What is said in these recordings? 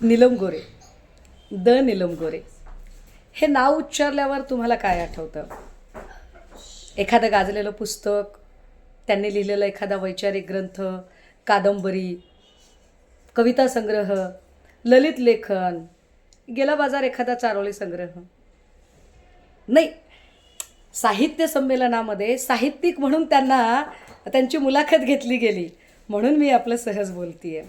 नीलम गोरे, the Neelam गोरे हे नाव उच्चारल्यावर तुम्हाला काय आठवतं? एखादं गाजलेलं पुस्तक, त्यांनी लिहिलेला एखादा वैचारिक ग्रंथ, कादंबरी, कविता संग्रह, ललित लेखन, गेला बाजार एखादा चारोळी संग्रह? नाही, साहित्य संमेलनामध्ये साहित्यिक म्हणून त्यांना त्यांची मुलाखत घेतली गेली, म्हणून मी आपलं सहज बोलतीये.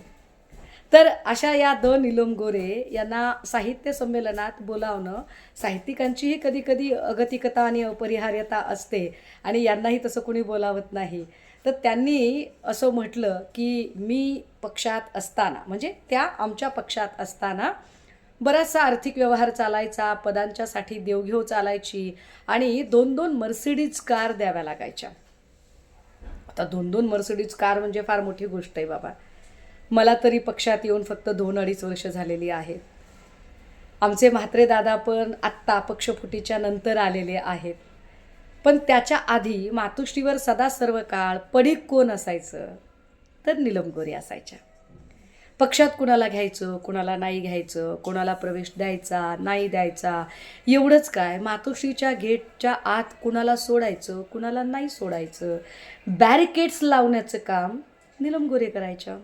तर अशा या द नीलम गोरे यांना साहित्य संमेलनात बोलावणं, साहित्यिकांचीही कधी कधी अगतिकता आणि अपरिहार्यता असते आणि यांनाही तसं कोणी बोलावत नाही. तर त्यांनी असं म्हटलं की मी पक्षात असताना, म्हणजे त्या आमच्या पक्षात असताना बराचसा आर्थिक व्यवहार चालायचा, पदांच्यासाठी देवघेव चालायची आणि 2-2 मर्सिडीज कार द्याव्या लागायच्या. आता 2-2 मर्सिडीज कार म्हणजे फार मोठी गोष्ट आहे बाबा. मला तरी पक्षात येऊन फक्त 2-2.5 वर्ष झालेली आहेत. आमचे म्हात्रे दादा पण आत्ता पक्षफुटीच्या नंतर आलेले आहेत. पण त्याच्या आधी मातोश्रीवर सदा सर्व काळ पडीक कोण असायचं? तर नीलम गोरे असायच्या. पक्षात कुणाला घ्यायचं, कुणाला नाही घ्यायचं, कोणाला प्रवेश द्यायचा नाही द्यायचा, एवढंच काय, मातोश्रीच्या गेटच्या आत कुणाला सोडायचं, कुणाला नाही सोडायचं, बॅरिकेड्स लावण्याचं काम नीलम गोरे करायच्या.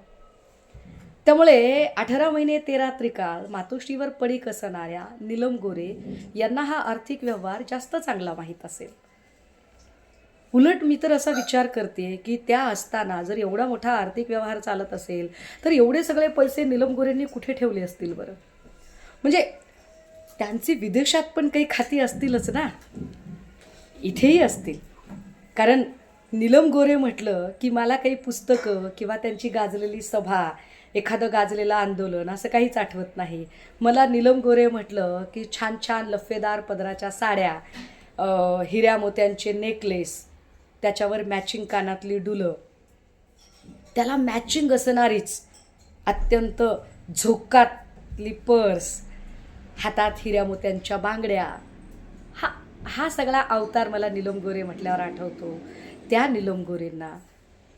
त्यामुळे 18 महिने 13 त्रिकाळ मातोश्रीवर पडीक असणाऱ्या नीलम गोरे यांना हा आर्थिक व्यवहार जास्त चांगला माहीत असेल. उलट मी तर असा विचार करते की त्या असताना जर एवढा मोठा आर्थिक व्यवहार चालत असेल तर एवढे सगळे पैसे नीलम गोरेंनी कुठे ठेवले असतील बरं? म्हणजे त्यांची विदेशात पण काही खाती असतीलच ना, इथेही असतील. कारण नीलम गोरे म्हटलं की मला काही पुस्तकं किंवा त्यांची गाजलेली सभा, एखादं गाजलेलं आंदोलन असं काहीच आठवत नाही. मला नीलम गोरे म्हटलं की छान छान लफेदार पदराच्या साड्या, हिऱ्या मोत्यांचे नेकलेस, त्याच्यावर मॅचिंग कानातली डुलं, त्याला मॅचिंग असणारीच अत्यंत झोकातली पर्स, हातात हिऱ्या मोत्यांच्या बांगड्या, हा हा सगळा अवतार मला नीलम गोरे म्हटल्यावर आठवतो. त्या नीलम गोरेंना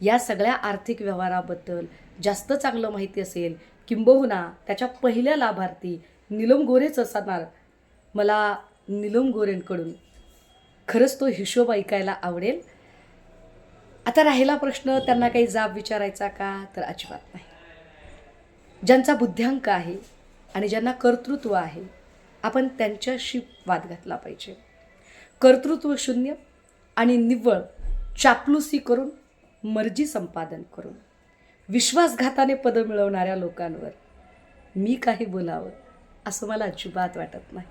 या सगळ्या आर्थिक व्यवहाराबद्दल जास्त चांगलं माहिती असेल, किंबहुना त्याच्या पहिल्या लाभार्थी नीलम गोरेच असणार. मला नीलम गोरेंकडून खरंच तो हिशोब ऐकायला आवडेल. आता राहिला प्रश्न त्यांना काही जाब विचारायचा का, तर अजिबात नाही. ज्यांचा बुद्ध्यांक आहे आणि ज्यांना कर्तृत्व आहे, आपण त्यांच्याशी वाद घातला पाहिजे. कर्तृत्व शून्य आणि निव्वळ चापलुसी करून, मर्जी संपादन करून, विश्वासघाताने पदं मिळवणाऱ्या लोकांवर मी काही बोलावं असं मला अजिबात वाटत नाही.